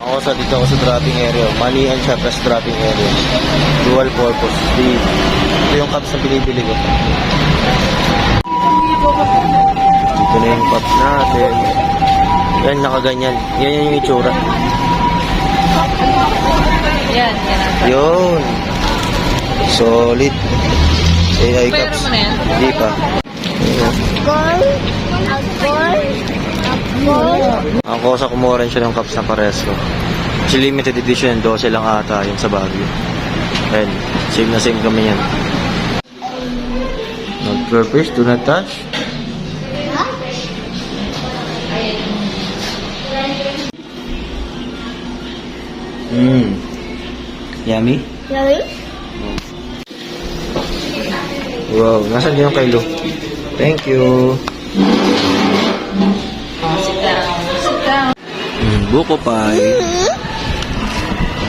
Dito ako sa dropping area. Manian siya plus dropping area. Dual purpose. Ito yung cups na binibili ko. Dito na yung cups natin. Yan, nakaganyan. Yan yung itsura. Yan. Yun. Solid. AI cups. mo na yan? Hindi pa. Ako sa kumuha rin siya ng cups na pares ko. Kasi limited edition, 12 lang ata yun sa Baguio. Ayan, same na same kami yan. Not purpose, do not touch. Yummy? Yummy? Wow, nasan yung Kylo? Thank you. Sit down. Buko pie.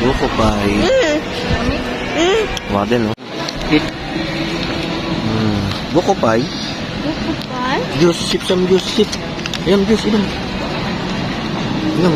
Buko pie. Wala din, no? Buko pie. What? Juice, sip some juice, sip. Inom juice, inom. Inom.